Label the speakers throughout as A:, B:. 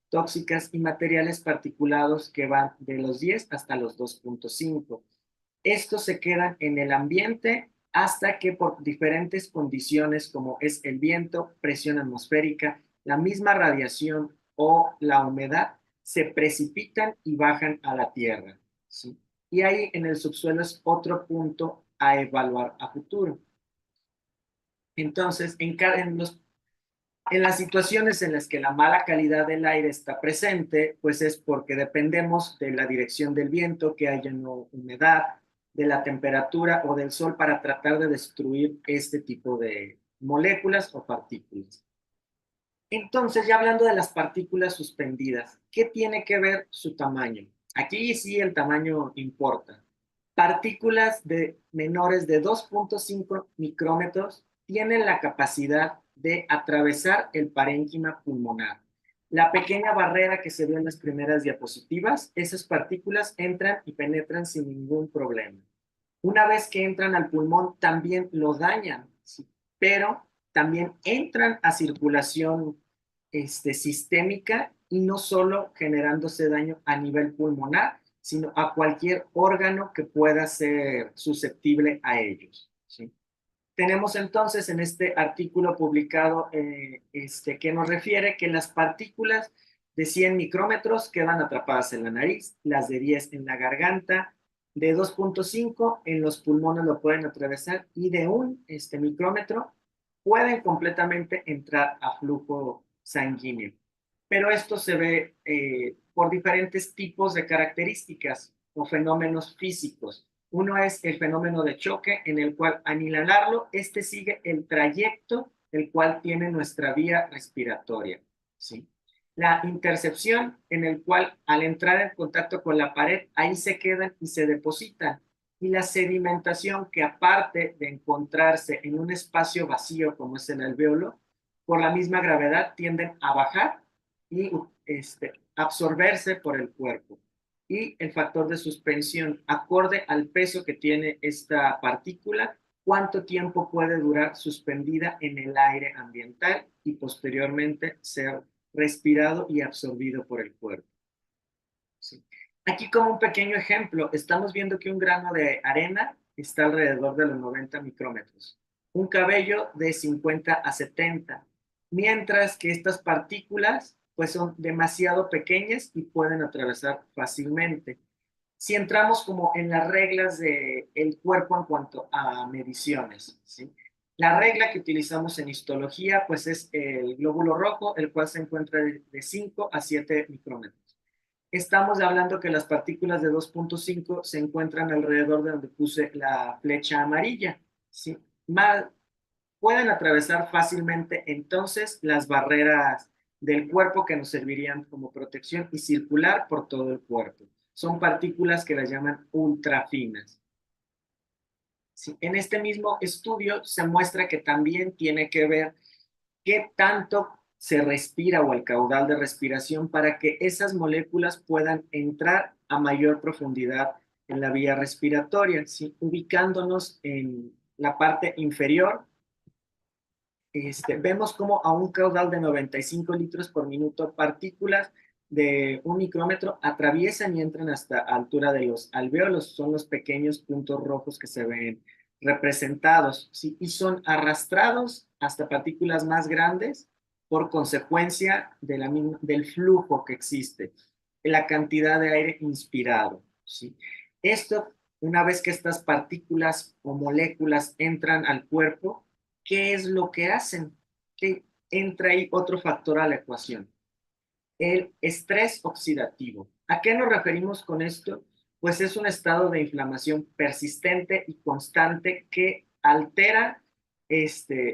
A: tóxicas y materiales particulados que van de los 10 hasta los 2.5. Estos se quedan en el ambiente hasta que por diferentes condiciones como es el viento, presión atmosférica, la misma radiación o la humedad, se precipitan y bajan a la Tierra, ¿sí? Y ahí en el subsuelo es otro punto a evaluar a futuro. Entonces, en las situaciones en las que la mala calidad del aire está presente, pues es porque dependemos de la dirección del viento, que haya no humedad, de la temperatura o del sol para tratar de destruir este tipo de moléculas o partículas. Entonces, ya hablando de las partículas suspendidas, ¿qué tiene que ver su tamaño? Aquí sí el tamaño importa. Partículas de menores de 2.5 micrómetros tienen la capacidad de atravesar el parénquima pulmonar. La pequeña barrera que se ve en las primeras diapositivas, esas partículas entran y penetran sin ningún problema. Una vez que entran al pulmón, también lo dañan, ¿sí? Pero también entran a circulación sistémica y no solo generándose daño a nivel pulmonar, sino a cualquier órgano que pueda ser susceptible a ellos, ¿sí? Tenemos entonces en este artículo publicado que nos refiere que las partículas de 100 micrómetros quedan atrapadas en la nariz, las de 10 en la garganta, de 2.5 en los pulmones lo pueden atravesar y de un micrómetro pueden completamente entrar a flujo sanguíneo. Pero esto se ve por diferentes tipos de características o fenómenos físicos. Uno es el fenómeno de choque, en el cual al inhalarlo, este sigue el trayecto el cual tiene nuestra vía respiratoria, ¿sí? La intercepción, en el cual al entrar en contacto con la pared, ahí se quedan y se depositan. Y la sedimentación, que aparte de encontrarse en un espacio vacío como es el alvéolo, por la misma gravedad tienden a bajar y absorberse por el cuerpo. Y el factor de suspensión, acorde al peso que tiene esta partícula, cuánto tiempo puede durar suspendida en el aire ambiental y posteriormente ser respirado y absorbido por el cuerpo. Sí. Aquí como un pequeño ejemplo, estamos viendo que un grano de arena está alrededor de los 90 micrómetros, un cabello de 50 a 70, mientras que estas partículas pues son demasiado pequeñas y pueden atravesar fácilmente. Si entramos como en las reglas del cuerpo en cuanto a mediciones, ¿sí? La regla que utilizamos en histología pues es el glóbulo rojo, el cual se encuentra de 5 a 7 micrómetros. Estamos hablando que las partículas de 2.5 se encuentran alrededor de donde puse la flecha amarilla, ¿sí? Pueden atravesar fácilmente entonces las barreras del cuerpo que nos servirían como protección y circular por todo el cuerpo. Son partículas que las llaman ultrafinas. ¿Sí? En este mismo estudio se muestra que también tiene que ver qué tanto se respira o el caudal de respiración para que esas moléculas puedan entrar a mayor profundidad en la vía respiratoria, ¿sí? Ubicándonos en la parte inferior. Vemos como a un caudal de 95 litros por minuto, partículas de un micrómetro atraviesan y entran hasta altura de los alvéolos, son los pequeños puntos rojos que se ven representados, ¿sí? Y son arrastrados hasta partículas más grandes por consecuencia del flujo que existe, la cantidad de aire inspirado, ¿sí? Esto, una vez que estas partículas o moléculas entran al cuerpo, ¿qué es lo que hacen? Que entra ahí otro factor a la ecuación, el estrés oxidativo. ¿A qué nos referimos con esto? Pues es un estado de inflamación persistente y constante que altera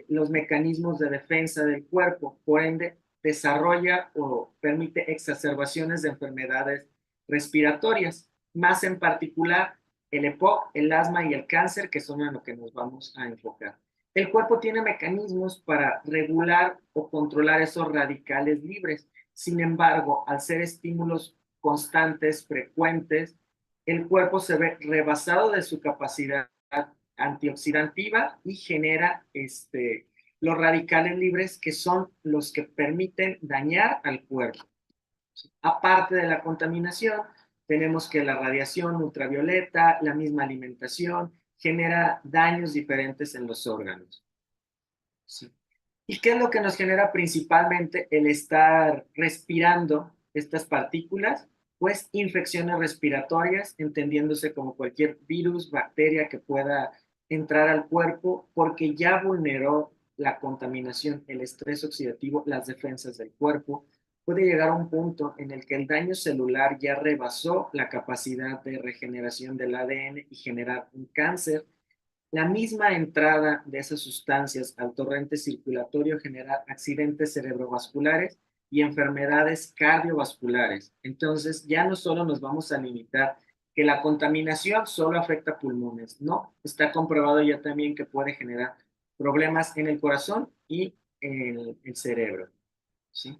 A: los mecanismos de defensa del cuerpo, por ende desarrolla o permite exacerbaciones de enfermedades respiratorias, más en particular el EPOC, el asma y el cáncer, que son en lo que nos vamos a enfocar. El cuerpo tiene mecanismos para regular o controlar esos radicales libres. Sin embargo, al ser estímulos constantes, frecuentes, el cuerpo se ve rebasado de su capacidad antioxidativa y genera los radicales libres, que son los que permiten dañar al cuerpo. Aparte de la contaminación, tenemos que la radiación ultravioleta, la misma alimentación, genera daños diferentes en los órganos. ¿Sí? ¿Y qué es lo que nos genera principalmente el estar respirando estas partículas? Pues infecciones respiratorias, entendiéndose como cualquier virus, bacteria que pueda entrar al cuerpo, porque ya vulneró la contaminación, el estrés oxidativo, las defensas del cuerpo. Puede llegar a un punto en el que el daño celular ya rebasó la capacidad de regeneración del ADN y generar un cáncer. La misma entrada de esas sustancias al torrente circulatorio genera accidentes cerebrovasculares y enfermedades cardiovasculares. Entonces, ya no solo nos vamos a limitar que la contaminación solo afecta pulmones, no, está comprobado ya también que puede generar problemas en el corazón y en el cerebro, ¿sí?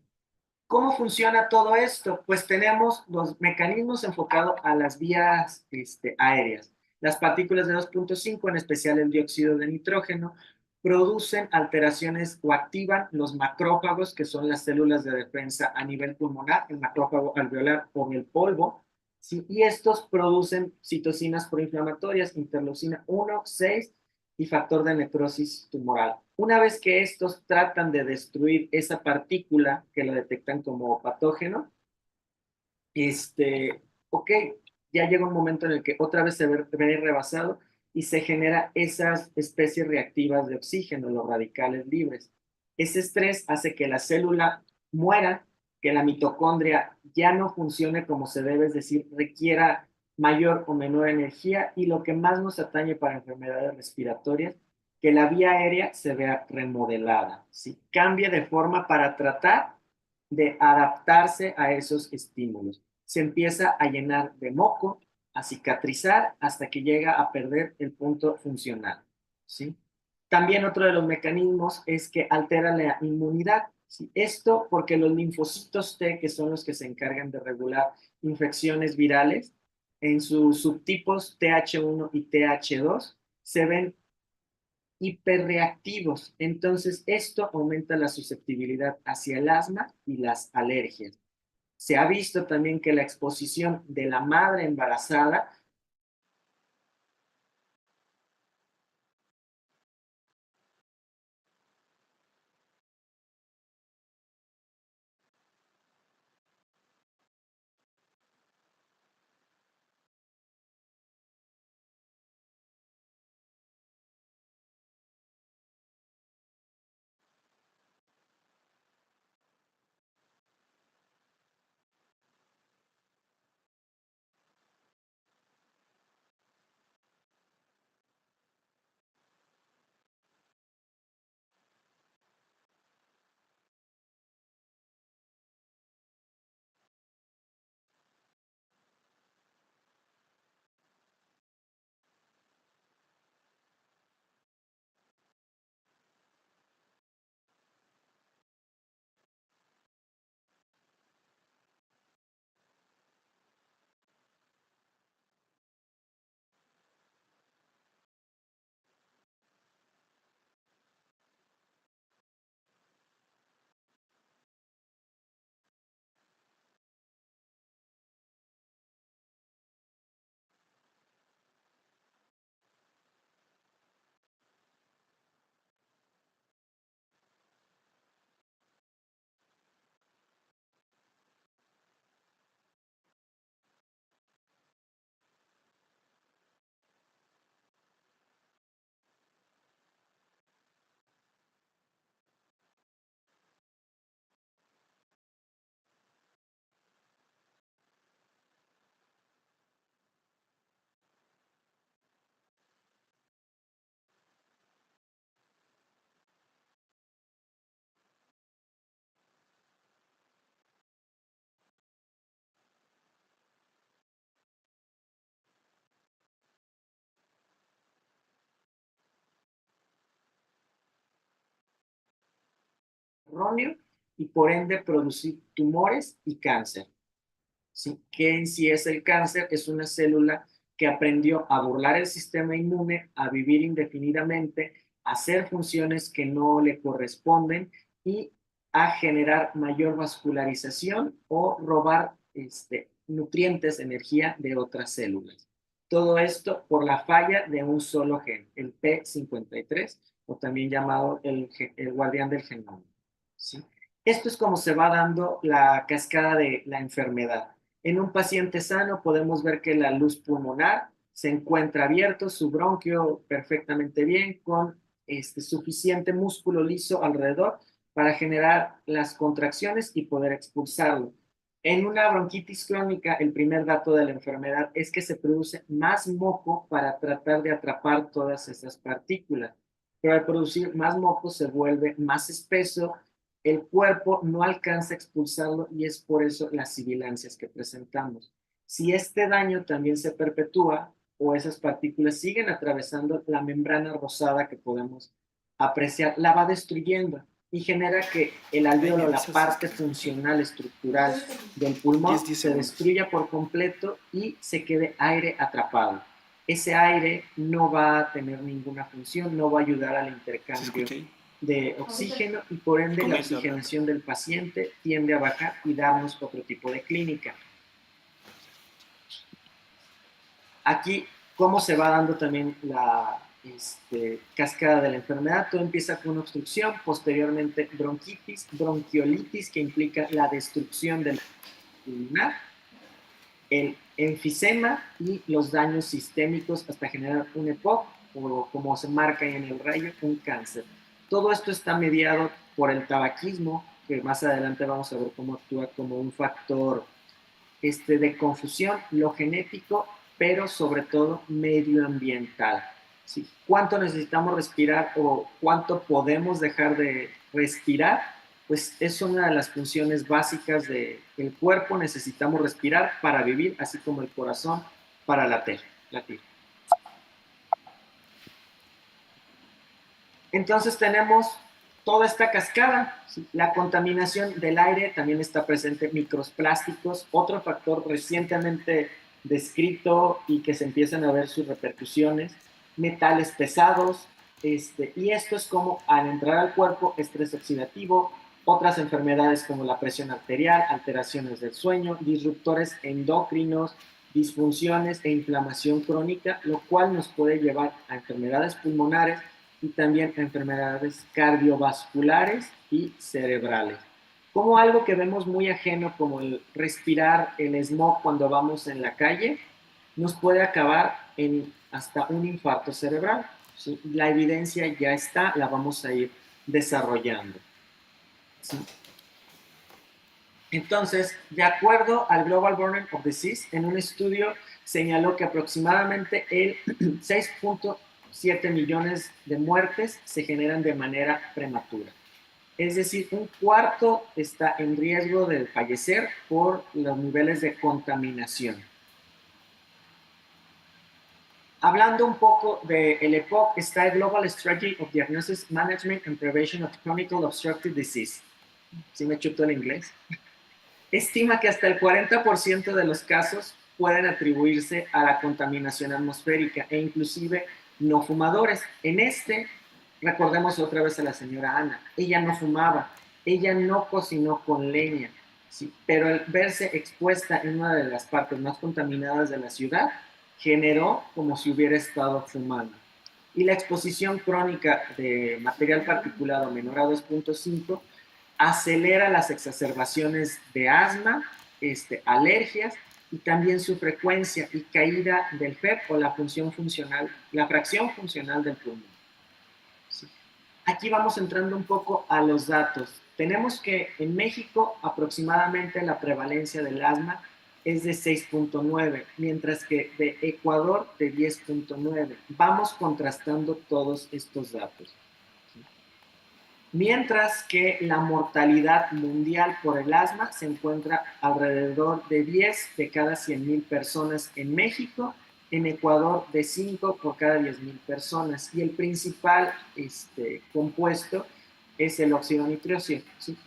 A: ¿Cómo funciona todo esto? Pues tenemos los mecanismos enfocados a las vías aéreas. Las partículas de 2.5, en especial el dióxido de nitrógeno, producen alteraciones o activan los macrófagos, que son las células de defensa a nivel pulmonar, el macrófago alveolar o el polvo, ¿sí? Y estos producen citocinas proinflamatorias, interleucina 1, 6 y factor de necrosis tumoral. Una vez que estos tratan de destruir esa partícula que la detectan como patógeno, ok, ya llega un momento en el que otra vez se ve rebasado y se genera esas especies reactivas de oxígeno, los radicales libres. Ese estrés hace que la célula muera, que la mitocondria ya no funcione como se debe, es decir, requiera mayor o menor energía, y lo que más nos atañe para enfermedades respiratorias, que la vía aérea se vea remodelada, ¿sí? Cambia de forma para tratar de adaptarse a esos estímulos. Se empieza a llenar de moco, a cicatrizar hasta que llega a perder el punto funcional, ¿sí? También otro de los mecanismos es que altera la inmunidad, ¿sí? Esto porque los linfocitos T, que son los que se encargan de regular infecciones virales, en sus subtipos TH1 y TH2 se ven hiperreactivos. Entonces, esto aumenta la susceptibilidad hacia el asma y las alergias. Se ha visto también que la exposición de la madre embarazada erróneo y por ende producir tumores y cáncer, ¿sí? Que en sí es el cáncer, es una célula que aprendió a burlar el sistema inmune, a vivir indefinidamente, hacer funciones que no le corresponden y a generar mayor vascularización o robar nutrientes, energía de otras células. Todo esto por la falla de un solo gen, el P53, o también llamado el guardián del genoma. ¿Sí? Esto es como se va dando la cascada de la enfermedad. En un paciente sano podemos ver que la luz pulmonar se encuentra abierto, su bronquio perfectamente bien, con suficiente músculo liso alrededor para generar las contracciones y poder expulsarlo. En una bronquitis crónica, el primer dato de la enfermedad es que se produce más moco para tratar de atrapar todas esas partículas. Pero al producir más moco se vuelve más espeso, el cuerpo no alcanza a expulsarlo y es por eso las sibilancias que presentamos. Si este daño también se perpetúa o esas partículas siguen atravesando la membrana rosada que podemos apreciar, la va destruyendo y genera que el alvéolo, la parte funcional estructural del pulmón, se destruya por completo y se quede aire atrapado. Ese aire no va a tener ninguna función, no va a ayudar al intercambio de oxígeno y por ende la oxigenación del paciente tiende a bajar y darnos otro tipo de clínica. Aquí, cómo se va dando también la cascada de la enfermedad. Todo empieza con una obstrucción, posteriormente bronquitis, bronquiolitis, que implica la destrucción del pulmonar, el enfisema y los daños sistémicos hasta generar un EPOC, o como se marca en el rayo, un cáncer. Todo esto está mediado por el tabaquismo, que más adelante vamos a ver cómo actúa como un factor de confusión, lo genético, pero sobre todo medioambiental. ¿Sí? ¿Cuánto necesitamos respirar o cuánto podemos dejar de respirar? Pues es una de las funciones básicas del cuerpo. Necesitamos respirar para vivir, así como el corazón para latir. Entonces tenemos toda esta cascada. La contaminación del aire, también está presente microplásticos, otro factor recientemente descrito y que se empiezan a ver sus repercusiones, metales pesados, y esto es como al entrar al cuerpo, estrés oxidativo, otras enfermedades como la presión arterial, alteraciones del sueño, disruptores endocrinos, disfunciones e inflamación crónica, lo cual nos puede llevar a enfermedades pulmonares y también enfermedades cardiovasculares y cerebrales. Como algo que vemos muy ajeno, como el respirar el smog cuando vamos en la calle, nos puede acabar en hasta un infarto cerebral. ¿Sí? La evidencia ya está, la vamos a ir desarrollando. ¿Sí? Entonces, de acuerdo al Global Burden of Disease, en un estudio señaló que aproximadamente el 6.7 millones de muertes se generan de manera prematura. Es decir, un cuarto está en riesgo de fallecer por los niveles de contaminación. Hablando un poco del EPOC, está el Global Strategy of Diagnosis, Management and Prevention of Chronic Obstructive Disease. ¿Sí me chuto el inglés? Estima que hasta el 40% de los casos pueden atribuirse a la contaminación atmosférica e inclusive no fumadores. En recordemos otra vez a la señora Ana, ella no fumaba, ella no cocinó con leña, ¿sí? Pero al verse expuesta en una de las partes más contaminadas de la ciudad, generó como si hubiera estado fumando. Y la exposición crónica de material particulado menor a 2.5 acelera las exacerbaciones de asma, alergias y también su frecuencia y caída del FEP o la fracción funcional del pulmón. ¿Sí? Aquí vamos entrando un poco a los datos. Tenemos que en México aproximadamente la prevalencia del asma es de 6.9, mientras que de Ecuador de 10.9. Vamos contrastando todos estos datos. Mientras que la mortalidad mundial por el asma se encuentra alrededor de 10 de cada 100,000 personas en México, en Ecuador de 5 por cada 10,000 personas. Y el principal compuesto es el óxido nitroso, ¿sí?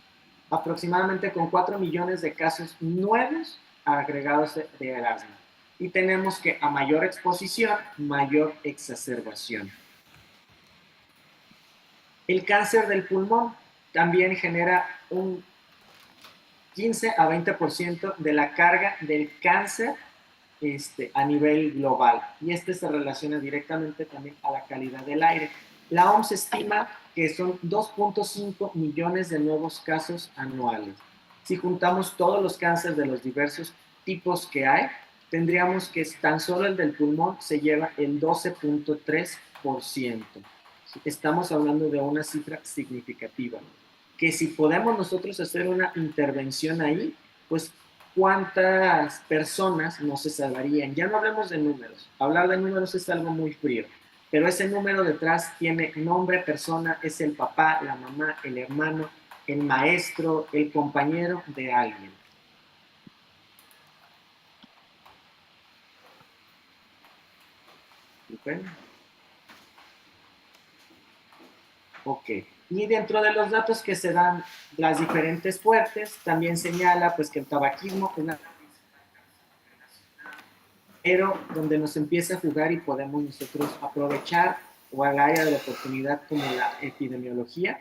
A: Aproximadamente con 4 millones de casos nuevos agregados de asma. Y tenemos que a mayor exposición, mayor exacerbación. El cáncer del pulmón también genera un 15 a 20% de la carga del cáncer a nivel global. Y este se relaciona directamente también a la calidad del aire. La OMS estima que son 2.5 millones de nuevos casos anuales. Si juntamos todos los cánceres de los diversos tipos que hay, tendríamos que tan solo el del pulmón se lleva el 12.3%. Estamos hablando de una cifra significativa. Que si podemos nosotros hacer una intervención ahí, pues cuántas personas no se salvarían. Ya no hablemos de números. Hablar de números es algo muy frío. Pero ese número detrás tiene nombre, persona, es el papá, la mamá, el hermano, el maestro, el compañero de alguien. ¿Okay? Ok. Y dentro de los datos que se dan las diferentes fuertes, también señala pues que el tabaquismo es la pero donde nos empieza a jugar y podemos nosotros aprovechar o al área de la oportunidad como la epidemiología.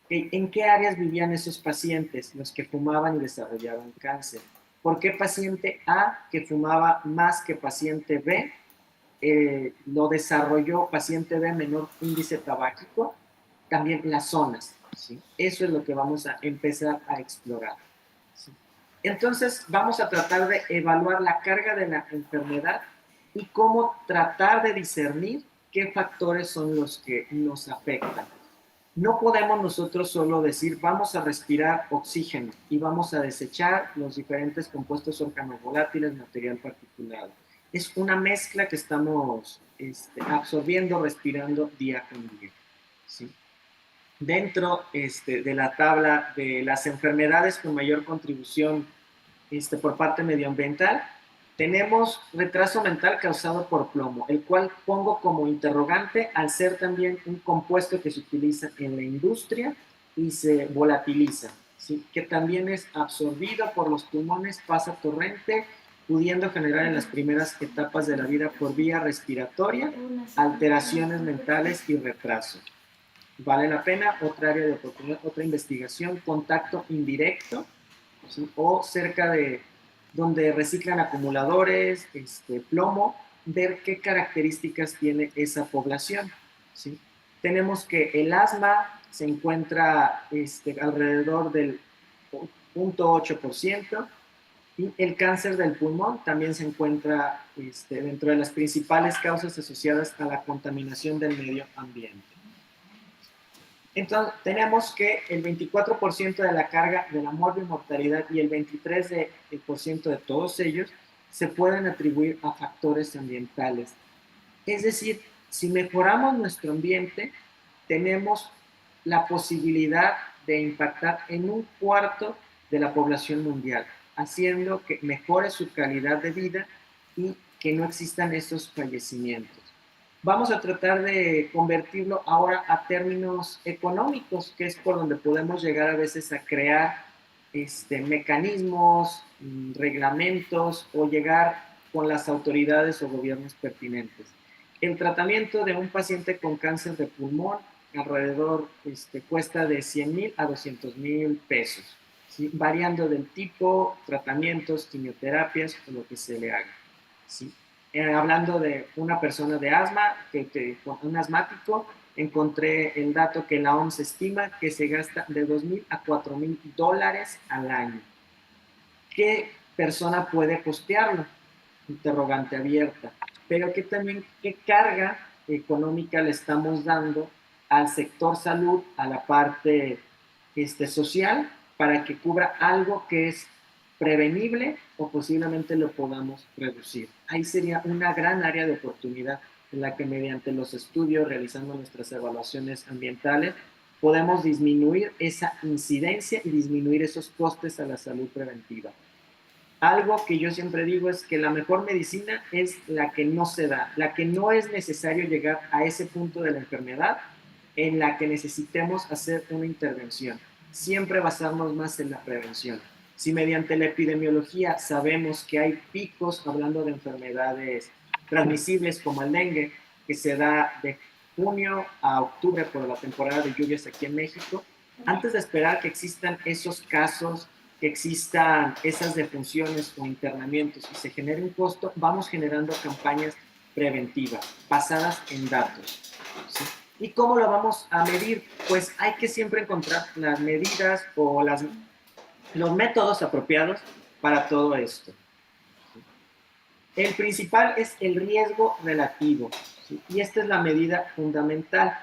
A: ¿En qué áreas vivían esos pacientes, los que fumaban y desarrollaban cáncer? ¿Por qué paciente A, que fumaba más que paciente B, lo desarrolló paciente B menor índice tabáquico? También las zonas, ¿sí? Eso es lo que vamos a empezar a explorar, ¿sí? Entonces, vamos a tratar de evaluar la carga de la enfermedad y cómo tratar de discernir qué factores son los que nos afectan. No podemos nosotros solo decir vamos a respirar oxígeno y vamos a desechar los diferentes compuestos organovolátiles, material particulado. Es una mezcla que estamos absorbiendo, respirando día con día, ¿sí? Dentro de la tabla de las enfermedades con mayor contribución por parte medioambiental, tenemos retraso mental causado por plomo, el cual pongo como interrogante al ser también un compuesto que se utiliza en la industria y se volatiliza, ¿sí? Que también es absorbido por los pulmones, pasa torrente, pudiendo generar en las primeras etapas de la vida por vía respiratoria alteraciones mentales y retraso. Vale la pena otra área de oportunidad, otra investigación, contacto indirecto, ¿sí? O cerca de donde reciclan acumuladores, plomo, ver qué características tiene esa población, ¿sí? Tenemos que el asma se encuentra alrededor del 0.8% y el cáncer del pulmón también se encuentra dentro de las principales causas asociadas a la contaminación del medio ambiente. Entonces, tenemos que el 24% de la carga de la muerte y mortalidad y el 23% de todos ellos se pueden atribuir a factores ambientales. Es decir, si mejoramos nuestro ambiente, tenemos la posibilidad de impactar en un cuarto de la población mundial, haciendo que mejore su calidad de vida y que no existan esos fallecimientos. Vamos a tratar de convertirlo ahora a términos económicos, que es por donde podemos llegar a veces a crear mecanismos, reglamentos o llegar con las autoridades o gobiernos pertinentes. El tratamiento de un paciente con cáncer de pulmón alrededor cuesta de 100,000 a 200,000 pesos, ¿sí? Variando del tipo, tratamientos, quimioterapias o lo que se le haga, ¿sí? Hablando de una persona de asma, un asmático, encontré el dato que la OMS estima que se gasta de 2,000 a 4,000 dólares al año. ¿Qué persona puede costearlo? Interrogante abierta. Pero que también, ¿qué carga económica le estamos dando al sector salud, a la parte social, para que cubra algo que es prevenible o posiblemente lo podamos reducir? Ahí sería una gran área de oportunidad en la que mediante los estudios, realizando nuestras evaluaciones ambientales, podemos disminuir esa incidencia y disminuir esos costes a la salud preventiva. Algo que yo siempre digo es que la mejor medicina es la que no se da, la que no es necesario llegar a ese punto de la enfermedad en la que necesitemos hacer una intervención. Siempre basarnos más en la prevención. Si mediante la epidemiología sabemos que hay picos, hablando de enfermedades transmisibles como el dengue, que se da junio a octubre por la temporada de lluvias aquí en México, antes de esperar que existan esos casos, que existan esas defunciones o internamientos y se genere un costo, vamos generando campañas preventivas basadas en datos. ¿Sí? ¿Y cómo lo vamos a medir? Pues hay que siempre encontrar las medidas o los métodos apropiados para todo esto. El principal es el riesgo relativo, ¿sí? Y esta es la medida fundamental.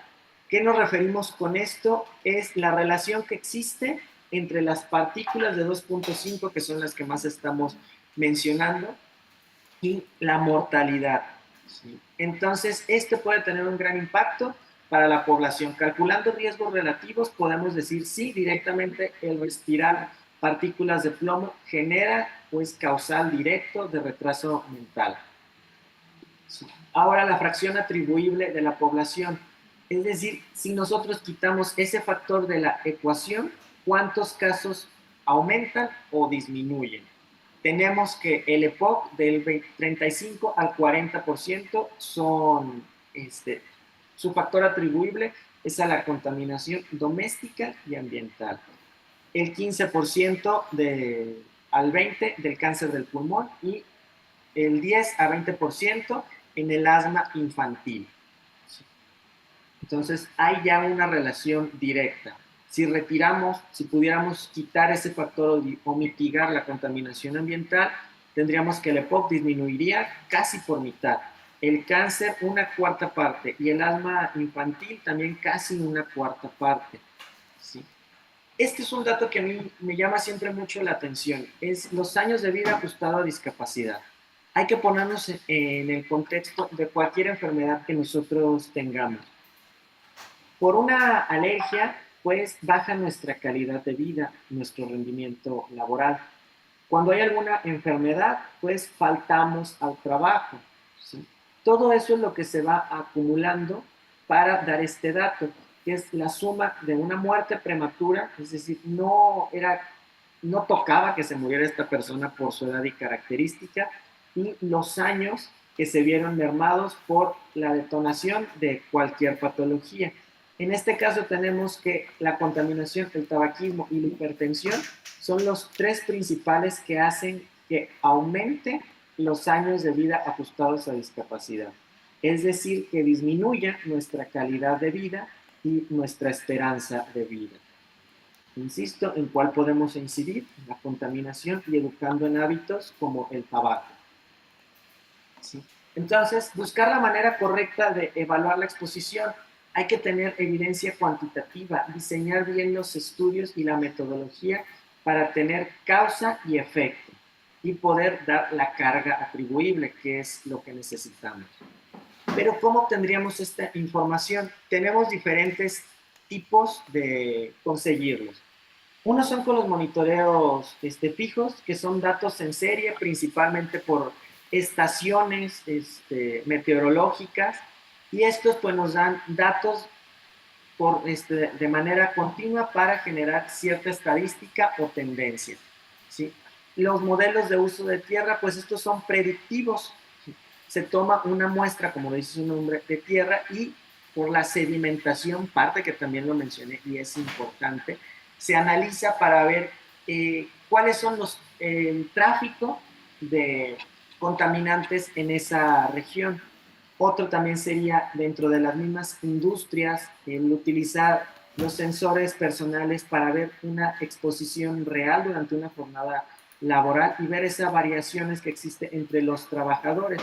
A: ¿Qué nos referimos con esto? Es la relación que existe entre las partículas de 2.5, que son las que más estamos mencionando, y la mortalidad. ¿Sí? Entonces, esto puede tener un gran impacto para la población. Calculando riesgos relativos, podemos decir sí, directamente el respirar partículas de plomo genera pues causal directo de retraso mental. Sí. Ahora la fracción atribuible de la población, es decir, si nosotros quitamos ese factor de la ecuación, ¿cuántos casos aumentan o disminuyen? Tenemos que el EPOC del 35 al 40% son, su factor atribuible es a la contaminación doméstica y ambiental. El 15% al 20% del cáncer del pulmón y el 10 a 20% en el asma infantil. Entonces hay ya una relación directa. Si retiramos, si pudiéramos quitar ese factor o mitigar la contaminación ambiental, tendríamos que el EPOC disminuiría casi por mitad, el cáncer una cuarta parte y el asma infantil también casi una cuarta parte. ¿Sí? Este es un dato que a mí me llama siempre mucho la atención, es los años de vida ajustado a discapacidad. Hay que ponernos en el contexto de cualquier enfermedad que nosotros tengamos. Por una alergia, pues baja nuestra calidad de vida, nuestro rendimiento laboral. Cuando hay alguna enfermedad, pues faltamos al trabajo. ¿Sí? Todo eso es lo que se va acumulando para dar este dato, que es la suma de una muerte prematura, es decir, no tocaba que se muriera esta persona por su edad y característica, y los años que se vieron mermados por la detonación de cualquier patología. En este caso tenemos que la contaminación, el tabaquismo y la hipertensión son los tres principales que hacen que aumente los años de vida ajustados a discapacidad. Es decir, que disminuya nuestra calidad de vida y nuestra esperanza de vida. Insisto, en cuál podemos incidir, en la contaminación y educando en hábitos como el tabaco. ¿Sí? Entonces, buscar la manera correcta de evaluar la exposición. Hay que tener evidencia cuantitativa, diseñar bien los estudios y la metodología para tener causa y efecto y poder dar la carga atribuible, que es lo que necesitamos. Pero ¿cómo obtendríamos esta información? Tenemos diferentes tipos de conseguirlos. Unos son con los monitoreos fijos, que son datos en serie, principalmente por estaciones meteorológicas, y estos pues nos dan datos de manera continua para generar cierta estadística o tendencia. ¿Sí? Los modelos de uso de tierra, pues estos son predictivos. Se toma una muestra, como dice su nombre, de tierra y por la sedimentación, parte que también lo mencioné y es importante, se analiza para ver cuáles son el tráfico de contaminantes en esa región. Otro también sería dentro de las mismas industrias, el utilizar los sensores personales para ver una exposición real durante una jornada laboral y ver esas variaciones que existen entre los trabajadores.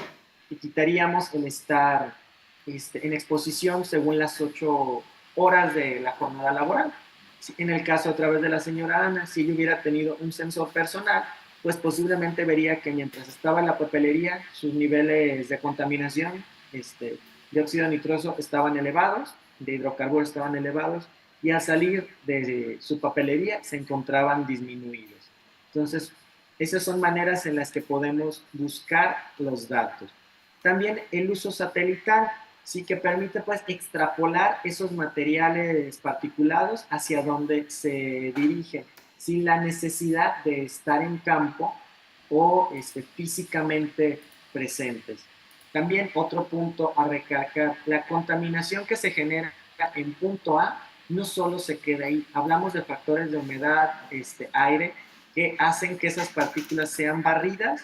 A: Y quitaríamos el estar en exposición según las 8 horas de la jornada laboral. En el caso a través de la señora Ana, si ella hubiera tenido un sensor personal, pues posiblemente vería que mientras estaba en la papelería, sus niveles de contaminación de óxido nitroso estaban elevados, de hidrocarburos estaban elevados, y al salir de su papelería se encontraban disminuidos. Entonces, esas son maneras en las que podemos buscar los datos. También el uso satelital, sí que permite pues extrapolar esos materiales particulados hacia donde se dirigen, sin la necesidad de estar en campo o físicamente presentes. También otro punto a recalcar, la contaminación que se genera en punto A no solo se queda ahí, hablamos de factores de humedad, aire, que hacen que esas partículas sean barridas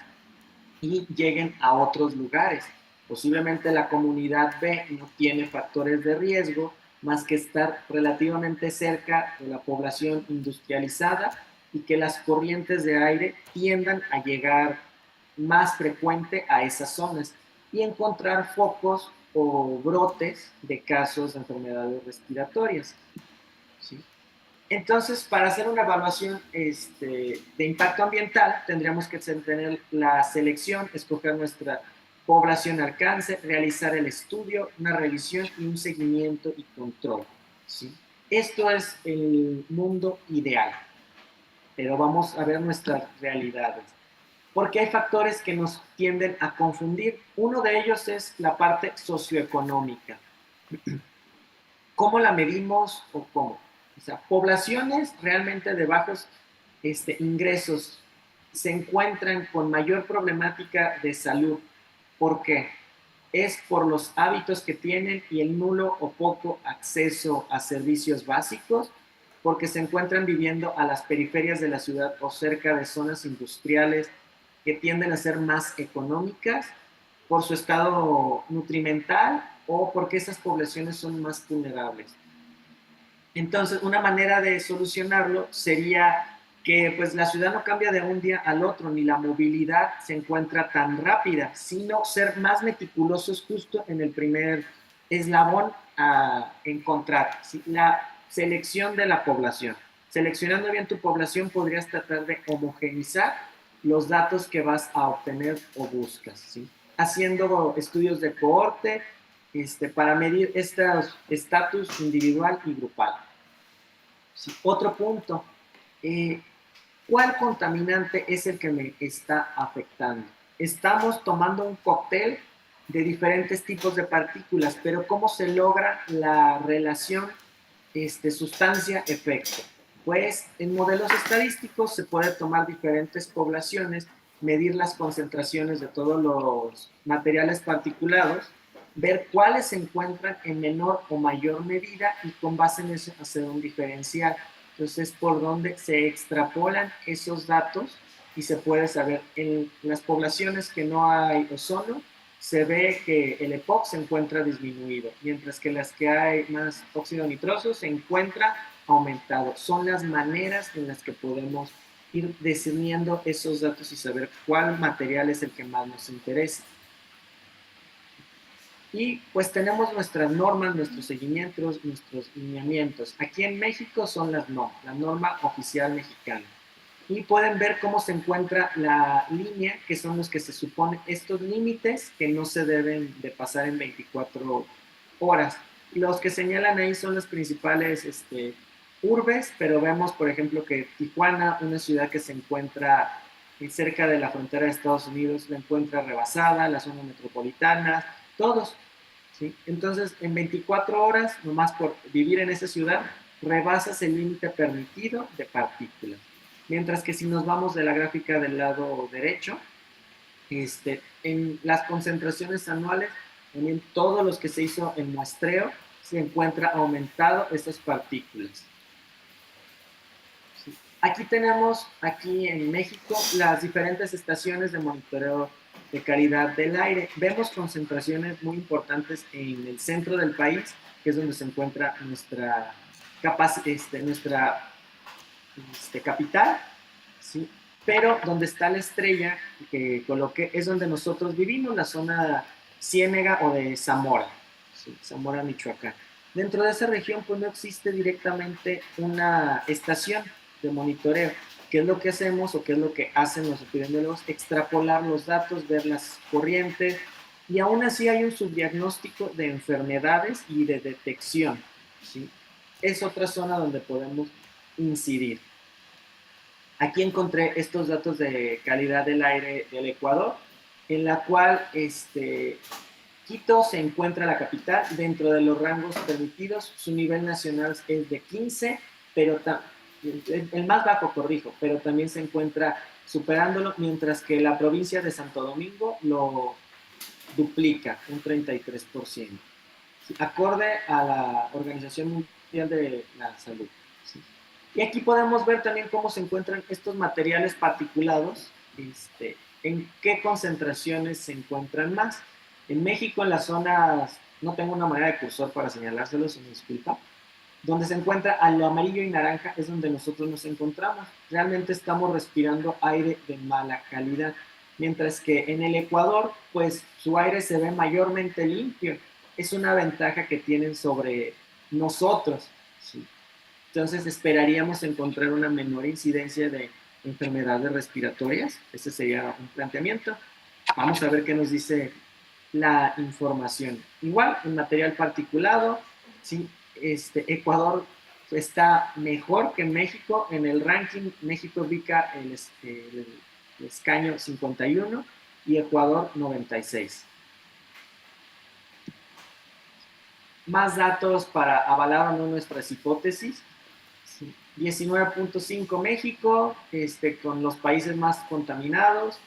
A: y lleguen a otros lugares. Posiblemente la comunidad B no tiene factores de riesgo más que estar relativamente cerca de la población industrializada y que las corrientes de aire tiendan a llegar más frecuente a esas zonas y encontrar focos o brotes de casos de enfermedades respiratorias. ¿Sí? Entonces, para hacer una evaluación de impacto ambiental, tendríamos que tener la selección, escoger nuestra población alcance, realizar el estudio, una revisión y un seguimiento y control. ¿Sí? Esto es el mundo ideal, pero vamos a ver nuestras realidades. Porque hay factores que nos tienden a confundir. Uno de ellos es la parte socioeconómica. ¿Cómo la medimos o cómo? O sea, poblaciones realmente de bajos ingresos se encuentran con mayor problemática de salud. ¿Por qué? Es por los hábitos que tienen y el nulo o poco acceso a servicios básicos, porque se encuentran viviendo a las periferias de la ciudad o cerca de zonas industriales que tienden a ser más económicas, por su estado nutrimental o porque esas poblaciones son más vulnerables. Entonces, una manera de solucionarlo sería que pues la ciudad no cambia de un día al otro, ni la movilidad se encuentra tan rápida, sino ser más meticulosos justo en el primer eslabón a encontrar, ¿sí? La selección de la población. Seleccionando bien tu población podrías tratar de homogeneizar los datos que vas a obtener o buscas, ¿sí? Haciendo estudios de cohorte, para medir estos estatus individual y grupal. Sí. Otro punto, eh, ¿cuál contaminante es el que me está afectando? Estamos tomando un cóctel de diferentes tipos de partículas, pero ¿cómo se logra la relación sustancia-efecto? Pues en modelos estadísticos se puede tomar diferentes poblaciones, medir las concentraciones de todos los materiales particulados, ver cuáles se encuentran en menor o mayor medida y con base en eso hacer un diferencial. Entonces, por donde se extrapolan esos datos y se puede saber en las poblaciones que no hay ozono, se ve que el EPOC se encuentra disminuido, mientras que las que hay más óxido nitroso se encuentra aumentado. Son las maneras en las que podemos ir discerniendo esos datos y saber cuál material es el que más nos interesa. Y pues tenemos nuestras normas, nuestros seguimientos, nuestros lineamientos. Aquí en México son las normas, la norma oficial mexicana. Y pueden ver cómo se encuentra la línea, que son los que se suponen estos límites que no se deben de pasar en 24 horas. Los que señalan ahí son las principales urbes, pero vemos, por ejemplo, que Tijuana, una ciudad que se encuentra cerca de la frontera de Estados Unidos, la encuentra rebasada, la zona metropolitana, todos. ¿Sí? Entonces, en 24 horas, nomás por vivir en esa ciudad, rebasas el límite permitido de partículas. Mientras que si nos vamos de la gráfica del lado derecho, en las concentraciones anuales, en todos los que se hizo en muestreo, se encuentra aumentado estas partículas. ¿Sí? Aquí tenemos, aquí en México, las diferentes estaciones de monitoreo de calidad del aire. Vemos concentraciones muy importantes en el centro del país, que es donde se encuentra nuestra capital, ¿sí? Pero donde está la estrella que coloqué es donde nosotros vivimos, la zona Ciénega o de Zamora, ¿sí? Zamora, Michoacán. Dentro de esa región pues no existe directamente una estación de monitoreo. ¿Qué es lo que hacemos o qué es lo que hacen los epidemiólogos? Extrapolar los datos, ver las corrientes, y aún así hay un subdiagnóstico de enfermedades y de detección, ¿sí? Es otra zona donde podemos incidir. Aquí encontré estos datos de calidad del aire del Ecuador, en la cual Quito se encuentra la capital dentro de los rangos permitidos. Su nivel nacional es de 15, pero el más bajo, corrijo, pero también se encuentra superándolo, mientras que la provincia de Santo Domingo lo duplica un 33%, ¿sí? Acorde a la Organización Mundial de la Salud, ¿sí? Y aquí podemos ver también cómo se encuentran estos materiales particulados, en qué concentraciones se encuentran más. En México, en las zonas, no tengo una manera de cursor para señalárselo, se me disculpa, donde se encuentra a lo amarillo y naranja es donde nosotros nos encontramos. Realmente estamos respirando aire de mala calidad, mientras que en el Ecuador, pues su aire se ve mayormente limpio. Es una ventaja que tienen sobre nosotros, ¿sí? Entonces esperaríamos encontrar una menor incidencia de enfermedades respiratorias. Ese sería un planteamiento. Vamos a ver qué nos dice la información. Igual, en material particulado, sí, Ecuador está mejor que México en el ranking. México ubica el escaño 51 y Ecuador 96. Más datos para avalar o no nuestras hipótesis. Sí. 19.5 México, con los países más contaminados.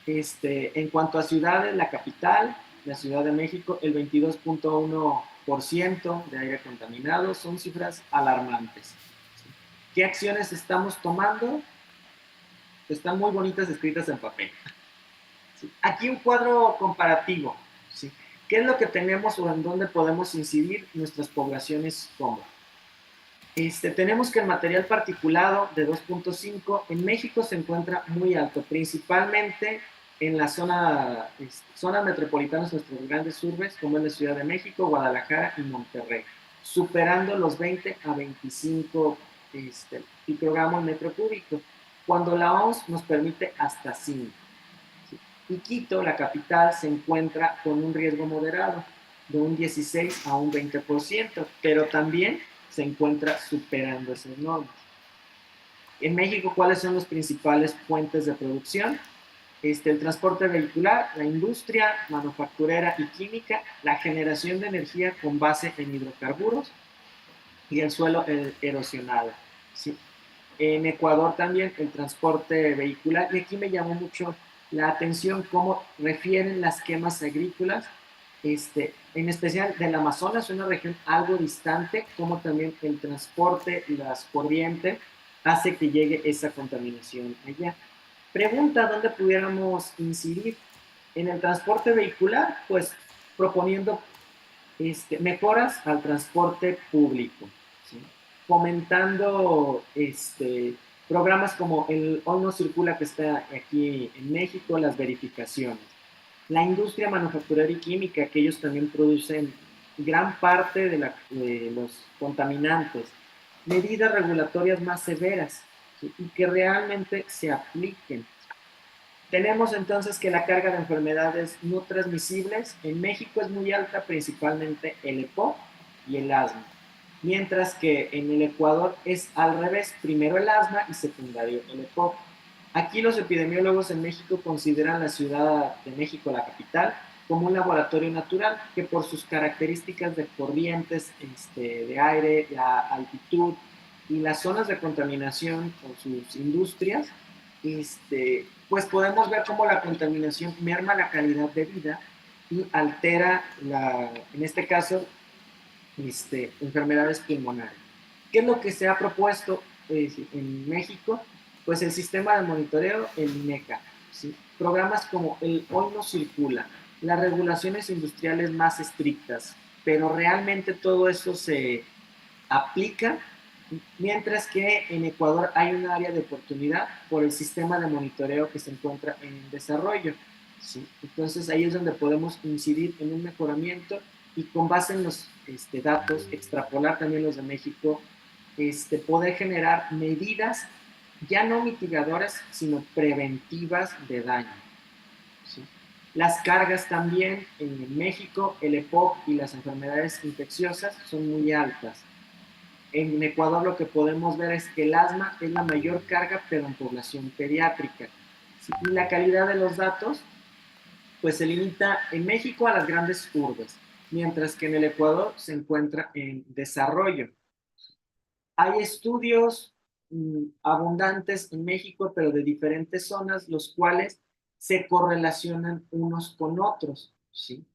A: En cuanto a ciudades, la capital, la Ciudad de México, el 22.1% de aire contaminado, son cifras alarmantes. ¿Qué acciones estamos tomando? Están muy bonitas escritas en papel. ¿Sí? Aquí un cuadro comparativo. ¿Sí? ¿Qué es lo que tenemos o en dónde podemos incidir nuestras poblaciones como? Tenemos que el material particulado de 2.5 en México se encuentra muy alto, principalmente en la zonas metropolitanas de nuestras grandes urbes, como es la Ciudad de México, Guadalajara y Monterrey, superando los 20 a 25 microgramos metro cúbico, cuando la OMS nos permite hasta 5. ¿Sí? Y Quito, la capital, se encuentra con un riesgo moderado de un 16 a un 20%, pero también se encuentra superando esas normas. En México, ¿cuáles son las principales fuentes de producción? El transporte vehicular, la industria manufacturera y química, la generación de energía con base en hidrocarburos y el suelo erosionado. ¿Sí? En Ecuador también el transporte vehicular, y aquí me llamó mucho la atención cómo refieren las quemas agrícolas, en especial del Amazonas, una región algo distante, como también el transporte, las corrientes, hace que llegue esa contaminación allá. Pregunta dónde pudiéramos incidir. En el transporte vehicular, pues proponiendo mejoras al transporte público, ¿sí? Fomentando programas como el Hoy No Circula que está aquí en México, las verificaciones. La industria manufacturera y química, que ellos también producen gran parte de los contaminantes. Medidas regulatorias más severas, ¿sí? Y que realmente se apliquen. Tenemos entonces que la carga de enfermedades no transmisibles en México es muy alta, principalmente el EPOC y el asma, mientras que en el Ecuador es al revés, primero el asma y secundario el EPOC. Aquí los epidemiólogos en México consideran la Ciudad de México, la capital, como un laboratorio natural que por sus características de corrientes de aire, la altitud y las zonas de contaminación con sus industrias, pues podemos ver cómo la contaminación merma la calidad de vida y altera, en este caso, enfermedades pulmonares. ¿Qué es lo que se ha propuesto en México? Pues el sistema de monitoreo, el INECA, ¿sí? Programas como el Hoy No Circula, las regulaciones industriales más estrictas, pero realmente todo eso se aplica, mientras que en Ecuador hay un área de oportunidad por el sistema de monitoreo que se encuentra en desarrollo, ¿sí? Entonces ahí es donde podemos incidir en un mejoramiento y con base en los datos, extrapolar también los de México, poder generar medidas ya no mitigadoras, sino preventivas de daño, ¿sí? Las cargas también en México, el EPOC y las enfermedades infecciosas son muy altas. En Ecuador lo que podemos ver es que el asma es la mayor carga, pero en población pediátrica. ¿Sí? Y la calidad de los datos, pues se limita en México a las grandes urbes, mientras que en el Ecuador se encuentra en desarrollo. Hay estudios abundantes en México, pero de diferentes zonas, los cuales se correlacionan unos con otros. ¿sí?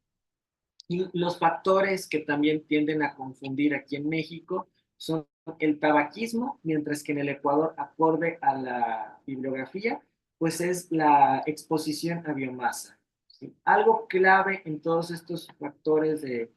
A: Y los factores que también tienden a confundir aquí en México son el tabaquismo, mientras que en el Ecuador, acorde a la bibliografía, pues es la exposición a biomasa. ¿Sí? Algo clave en todos estos factores de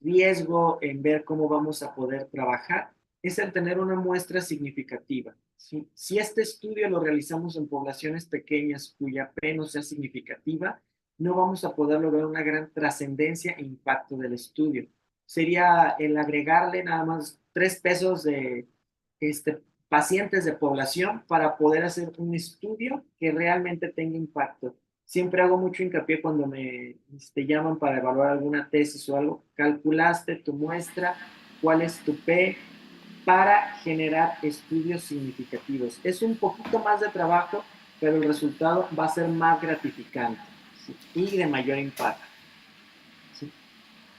A: riesgo, en ver cómo vamos a poder trabajar, es el tener una muestra significativa. ¿Sí? Si este estudio lo realizamos en poblaciones pequeñas cuya P no sea significativa, no vamos a poder lograr una gran trascendencia e impacto del estudio. Sería el agregarle nada más 3 pesos de pacientes de población para poder hacer un estudio que realmente tenga impacto. Siempre hago mucho hincapié cuando me llaman para evaluar alguna tesis o algo. Calculaste tu muestra, cuál es tu P, para generar estudios significativos. Es un poquito más de trabajo, pero el resultado va a ser más gratificante, ¿sí? Y de mayor impacto, ¿sí?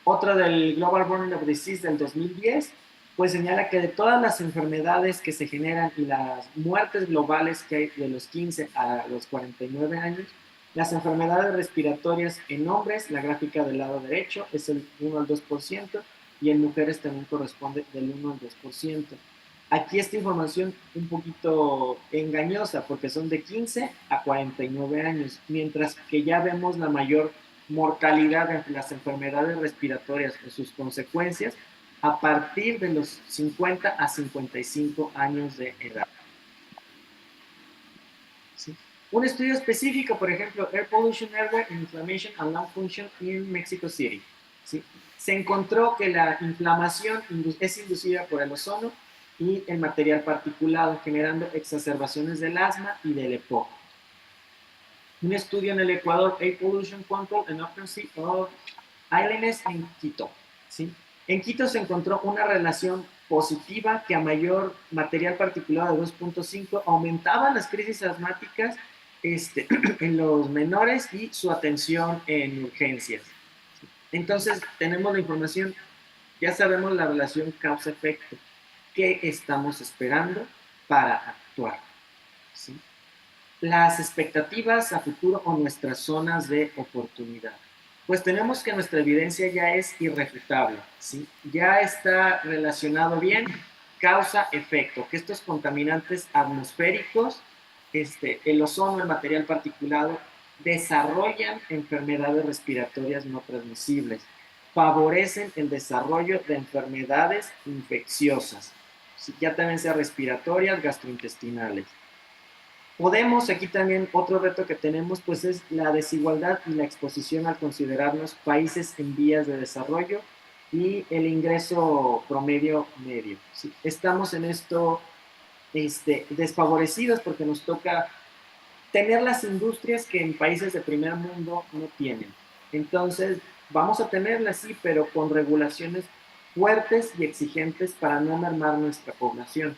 A: Otro del Global Burden of Disease del 2010, pues señala que de todas las enfermedades que se generan y las muertes globales que hay de los 15 a los 49 años, las enfermedades respiratorias en hombres, la gráfica del lado derecho, es el 1 al 2%, y en mujeres también corresponde del 1 al 2%. Aquí esta información un poquito engañosa porque son de 15 a 49 años, mientras que ya vemos la mayor mortalidad de las enfermedades respiratorias o sus consecuencias a partir de los 50 a 55 años de edad. ¿Sí? Un estudio específico, por ejemplo, Air Pollution, Airway Inflammation and Lung Function in Mexico City. ¿Sí? Se encontró que la inflamación es inducida por el ozono y el material particulado, generando exacerbaciones del asma y del EPOC. Un estudio en el Ecuador, Air Pollution Control and Occupancy of Islands en Quito. ¿Sí? En Quito se encontró una relación positiva que a mayor material particulado de 2.5 aumentaba las crisis asmáticas en los menores y su atención en urgencias. Entonces, tenemos la información, ya sabemos la relación causa-efecto. ¿Qué estamos esperando para actuar? ¿Sí? Las expectativas a futuro o nuestras zonas de oportunidad. Pues tenemos que nuestra evidencia ya es irrefutable, ¿sí? Ya está relacionado bien causa-efecto, que estos contaminantes atmosféricos, el ozono, el material particulado, desarrollan enfermedades respiratorias no transmisibles, favorecen el desarrollo de enfermedades infecciosas, ¿sí? Ya también sea respiratorias, gastrointestinales. Podemos, aquí también otro reto que tenemos, pues es la desigualdad y la exposición al considerarnos países en vías de desarrollo y el ingreso promedio medio. ¿Sí? Estamos en esto desfavorecidos porque nos toca tener las industrias que en países de primer mundo no tienen. Entonces, vamos a tenerlas, sí, pero con regulaciones fuertes y exigentes para no mermar nuestra población.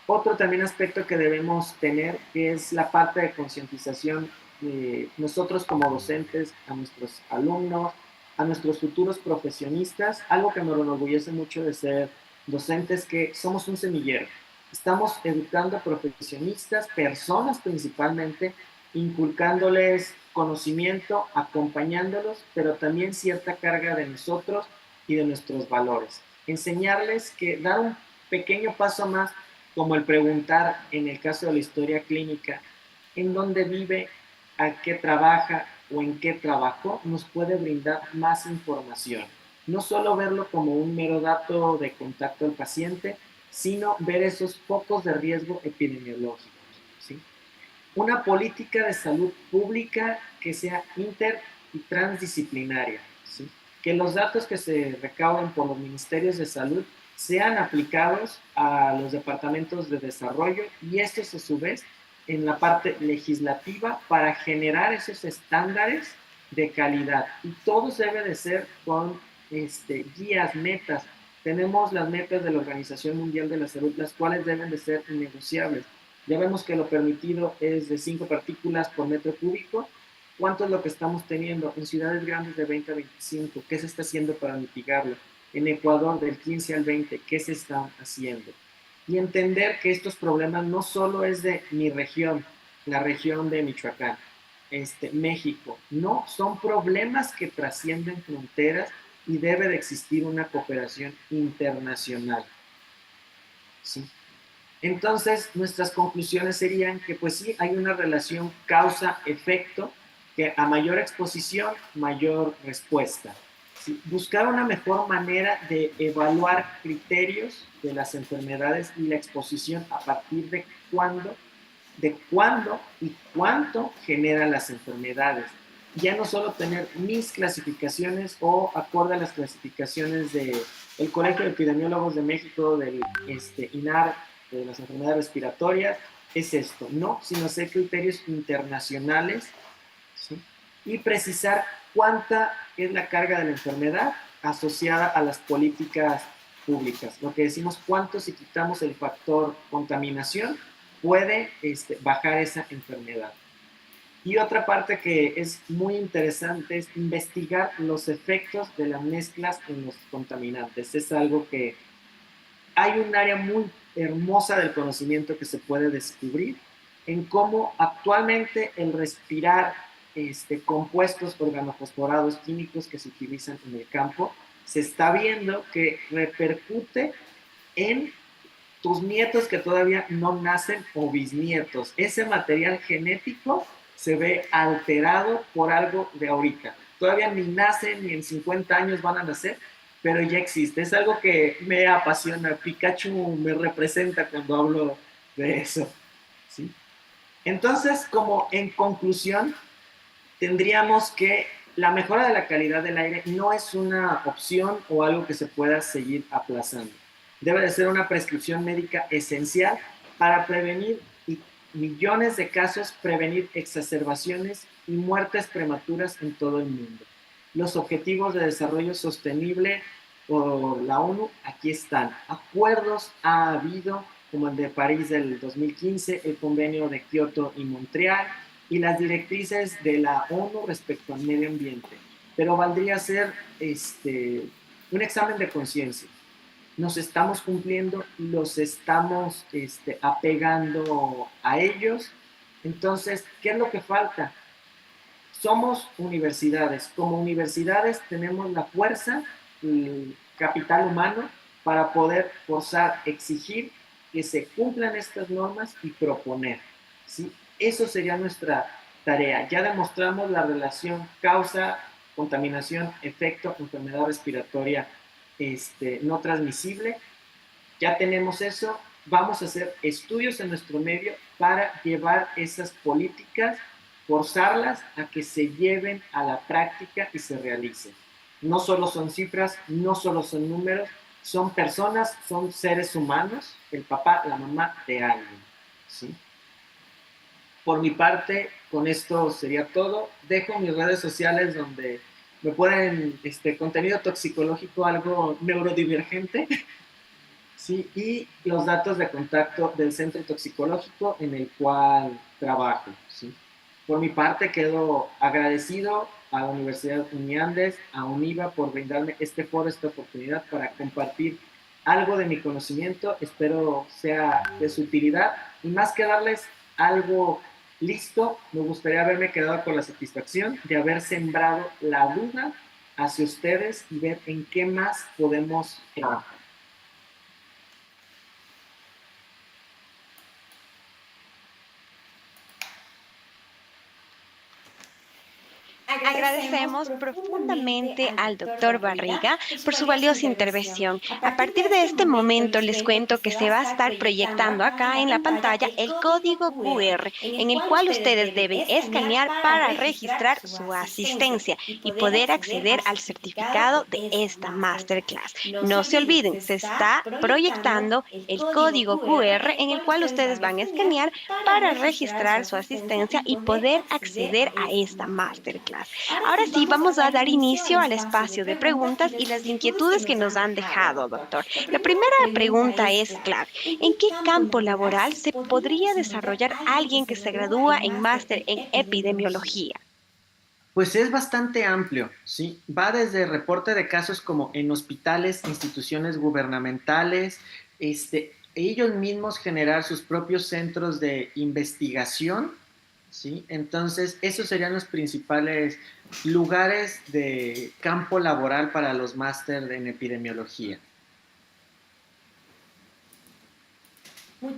A: Otro también aspecto que debemos tener es la parte de concientización de nosotros como docentes, a nuestros alumnos, a nuestros futuros profesionistas. Algo que me enorgullece mucho de ser docente es que somos un semillero. Estamos educando a profesionistas, personas principalmente, inculcándoles conocimiento, acompañándolos, pero también cierta carga de nosotros y de nuestros valores. Enseñarles que dar un pequeño paso más, como el preguntar en el caso de la historia clínica, en dónde vive, a qué trabaja o en qué trabajó, nos puede brindar más información. No solo verlo como un mero dato de contacto al paciente, sino ver esos focos de riesgo epidemiológicos. ¿Sí? Una política de salud pública que sea inter y transdisciplinaria, ¿sí? Que los datos que se recauden por los ministerios de salud sean aplicados a los departamentos de desarrollo y estos a su vez en la parte legislativa para generar esos estándares de calidad. Y todo debe de ser con guías, metas. Tenemos las metas de la Organización Mundial de la Salud, las cuales deben de ser innegociables. Ya vemos que lo permitido es de 5 partículas por metro cúbico. ¿Cuánto es lo que estamos teniendo? En ciudades grandes de 20 a 25. ¿Qué se está haciendo para mitigarlo? En Ecuador del 15 al 20. ¿Qué se está haciendo? Y entender que estos problemas no solo es de mi región, la región de Michoacán. México. No, son problemas que trascienden fronteras y debe de existir una cooperación internacional. ¿Sí? Entonces, nuestras conclusiones serían que pues sí, hay una relación causa-efecto, que a mayor exposición, mayor respuesta. ¿Sí? Buscar una mejor manera de evaluar criterios de las enfermedades y la exposición a partir de cuándo y cuánto generan las enfermedades. Ya no solo tener mis clasificaciones o acorde a las clasificaciones del Colegio de Epidemiólogos de México, del INAR, de las enfermedades respiratorias, es esto, no, sino hacer criterios internacionales, ¿sí? Y precisar cuánta es la carga de la enfermedad asociada a las políticas públicas. Lo que decimos, cuánto si quitamos el factor contaminación puede bajar esa enfermedad. Y otra parte que es muy interesante es investigar los efectos de las mezclas en los contaminantes. Es algo que hay un área muy hermosa del conocimiento que se puede descubrir en cómo actualmente el respirar compuestos organofosforados químicos que se utilizan en el campo, se está viendo que repercute en tus nietos que todavía no nacen o bisnietos. Ese material genético se ve alterado por algo de ahorita. Todavía ni nacen ni en 50 años van a nacer, pero ya existe. Es algo que me apasiona. Pikachu me representa cuando hablo de eso. ¿Sí? Entonces, como en conclusión, tendríamos que la mejora de la calidad del aire no es una opción o algo que se pueda seguir aplazando. Debe de ser una prescripción médica esencial para prevenir millones de casos, prevenir exacerbaciones y muertes prematuras en todo el mundo. Los objetivos de desarrollo sostenible por la ONU, aquí están. Acuerdos ha habido, como el de París del 2015, el convenio de Kioto y Montreal, y las directrices de la ONU respecto al medio ambiente. Pero valdría ser un examen de conciencia. Nos estamos cumpliendo, los estamos apegando a ellos. Entonces, ¿qué es lo que falta? Somos universidades. Como universidades tenemos la fuerza, el capital humano para poder forzar, exigir que se cumplan estas normas y proponer. ¿Sí? Eso sería nuestra tarea. Ya demostramos la relación causa, contaminación, efecto, enfermedad respiratoria no transmisible. Ya tenemos eso. Vamos a hacer estudios en nuestro medio para llevar esas políticas, forzarlas a que se lleven a la práctica y se realicen. No solo son cifras, no solo son números, son personas, son seres humanos, el papá, la mamá de alguien. ¿Sí? Por mi parte, con esto sería todo. Dejo mis redes sociales donde me pueden, contenido toxicológico, algo neurodivergente, sí, y los datos de contacto del centro toxicológico en el cual trabajo. ¿Sí? Por mi parte, quedo agradecido a la Universidad Uniandes, a UNIVA, por brindarme este foro, esta oportunidad para compartir algo de mi conocimiento. Espero sea de su utilidad y más que darles algo listo, me gustaría haberme quedado con la satisfacción de haber sembrado la duda hacia ustedes y ver en qué más podemos trabajar.
B: Agradecemos profundamente al doctor Barriga por su valiosa intervención. A partir de este momento les cuento que se va a estar proyectando acá en la pantalla el código QR en el cual ustedes deben escanear para registrar su asistencia y poder acceder al certificado de esta masterclass. No se olviden, se está proyectando el código QR en el cual ustedes van a escanear para registrar su asistencia y poder acceder a esta masterclass. Ahora sí, vamos a dar inicio al espacio de preguntas y las inquietudes que nos han dejado, doctor. La primera pregunta es clave. ¿En qué campo laboral se podría desarrollar alguien que se gradúa en máster en epidemiología?
A: Pues es bastante amplio, ¿sí? Va desde reporte de casos como en hospitales, instituciones gubernamentales, ellos mismos generar sus propios centros de investigación, ¿sí? Entonces, esos serían los principales lugares de campo laboral para los máster en epidemiología.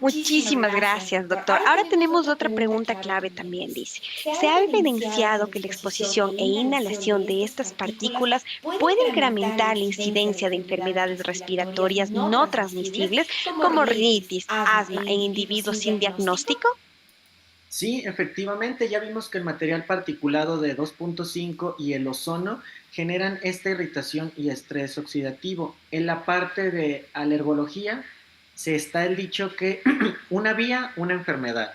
B: Muchísimas gracias, doctor. Ahora tenemos otra pregunta clave también, dice. ¿Se ha evidenciado que la exposición e inhalación de estas partículas puede incrementar la incidencia de enfermedades respiratorias no transmisibles como rinitis, asma en individuos sin diagnóstico?
A: Sí, efectivamente, ya vimos que el material particulado de 2.5 y el ozono generan esta irritación y estrés oxidativo. En la parte de alergología se está el dicho que una vía, una enfermedad,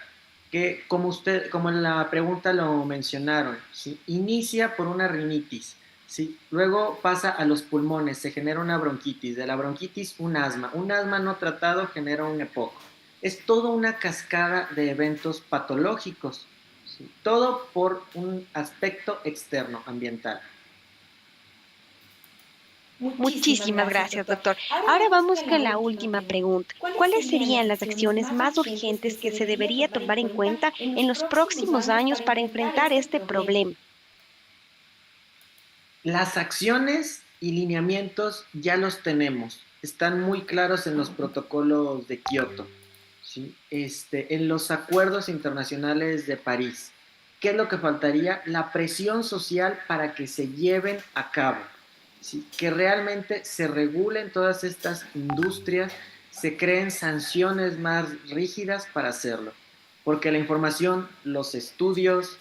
A: que como en la pregunta lo mencionaron, ¿sí? Inicia por una rinitis, ¿sí? Luego pasa a los pulmones, se genera una bronquitis, de la bronquitis un asma no tratado genera un EPOC. Es toda una cascada de eventos patológicos, ¿sí? Todo por un aspecto externo, ambiental.
B: Muchísimas gracias, doctor. Ahora vamos con la última pregunta. ¿Cuáles serían las acciones más urgentes que se debería tomar en cuenta en los próximos años para enfrentar este problema?
A: Las acciones y lineamientos ya los tenemos, están muy claros en los protocolos de Kioto, ¿sí? En los acuerdos internacionales de París. ¿Qué es lo que faltaría? La presión social para que se lleven a cabo, ¿sí? Que realmente se regulen todas estas industrias, se creen sanciones más rígidas para hacerlo, porque la información, los estudios,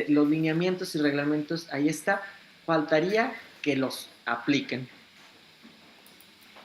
A: los lineamientos y reglamentos, ahí está, faltaría que los apliquen.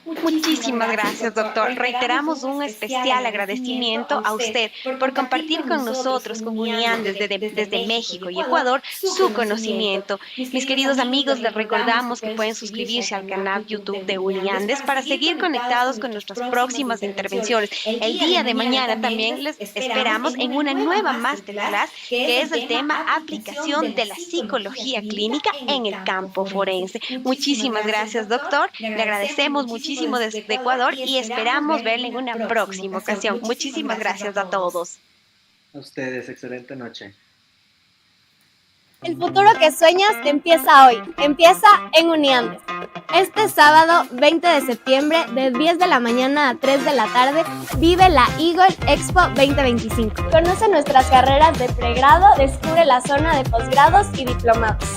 B: Muchísimas gracias, doctor. Reiteramos un especial agradecimiento a usted por compartir con nosotros, con UNIAN desde México y Ecuador, su conocimiento. Mis queridos amigos, les recordamos que pueden suscribirse al canal YouTube de UNIANDES para seguir conectados con nuestras próximas intervenciones. El día de mañana también les esperamos en una nueva masterclass que es el tema aplicación de la psicología clínica en el campo forense. Muchísimas gracias, doctor. Le agradecemos muchísimo desde Ecuador y esperamos verle en una próxima ocasión. Muchísimas gracias a todos.
A: A ustedes, excelente noche.
C: El futuro que sueñas empieza hoy, empieza en Uniandes. Este sábado 20 de septiembre de 10 de la mañana a 3 de la tarde vive la Eagle Expo 2025. Conoce nuestras carreras de pregrado, descubre la zona de posgrados y diplomados.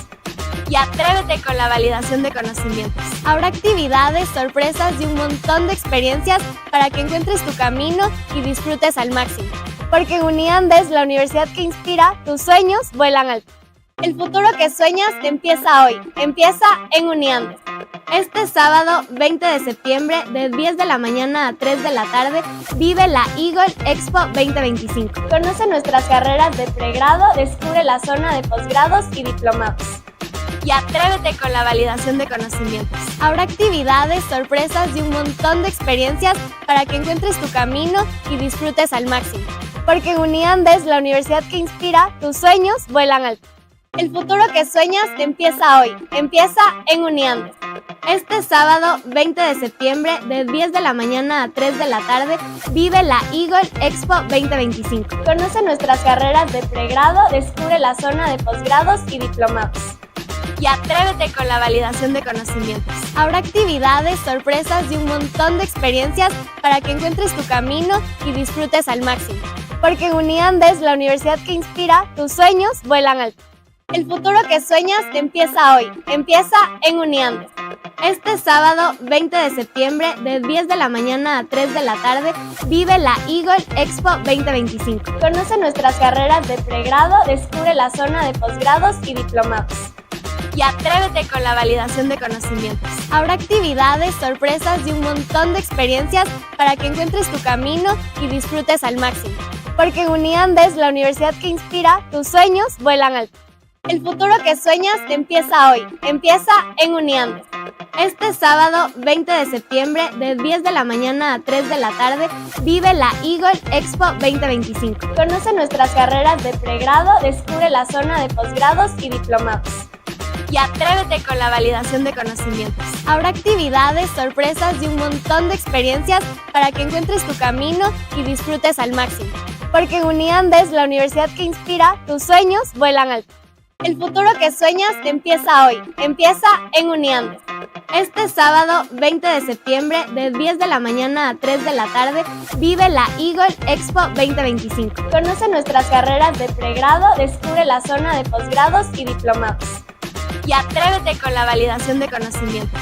C: Y atrévete con la validación de conocimientos. Habrá actividades, sorpresas y un montón de experiencias para que encuentres tu camino y disfrutes al máximo. Porque en Uniandes, la universidad que inspira, tus sueños vuelan alto. El futuro que sueñas empieza hoy, empieza en Uniandes. Este sábado 20 de septiembre de 10 de la mañana a 3 de la tarde vive la Eagle Expo 2025. Conoce nuestras carreras de pregrado, descubre la zona de posgrados y diplomados. Y atrévete con la validación de conocimientos. Habrá actividades, sorpresas y un montón de experiencias para que encuentres tu camino y disfrutes al máximo. Porque en Uniandes, la universidad que inspira, tus sueños vuelan alto. El futuro que sueñas empieza hoy, empieza en Uniandes. Este sábado 20 de septiembre de 10 de la mañana a 3 de la tarde vive la Eagle Expo 2025. Conoce nuestras carreras de pregrado, descubre la zona de posgrados y diplomados. Y atrévete con la validación de conocimientos. Habrá actividades, sorpresas y un montón de experiencias para que encuentres tu camino y disfrutes al máximo. Porque en Uniandes, la universidad que inspira, tus sueños vuelan alto. El futuro que sueñas empieza hoy, empieza en Uniandes. Este sábado 20 de septiembre de 10 de la mañana a 3 de la tarde vive la Eagle Expo 2025. Conoce nuestras carreras de pregrado, descubre la zona de posgrados y diplomados. Y atrévete con la validación de conocimientos. Habrá actividades, sorpresas y un montón de experiencias para que encuentres tu camino y disfrutes al máximo. Porque en Uniandes, la universidad que inspira, tus sueños vuelan alto. El futuro que sueñas empieza hoy, empieza en Uniandes. Este sábado 20 de septiembre de 10 de la mañana a 3 de la tarde vive la Eagle Expo 2025. Conoce nuestras carreras de pregrado, descubre la zona de posgrados y diplomados. Y atrévete con la validación de conocimientos. Habrá actividades, sorpresas y un montón de experiencias para que encuentres tu camino y disfrutes al máximo. Porque en Uniandes, la universidad que inspira, tus sueños vuelan alto. El futuro que sueñas empieza hoy, empieza en Uniandes. Este sábado 20 de septiembre de 10 de la mañana a 3 de la tarde vive la Eagle Expo 2025. Conoce nuestras carreras de pregrado, descubre la zona de posgrados y diplomados. Y atrévete con la validación de conocimientos.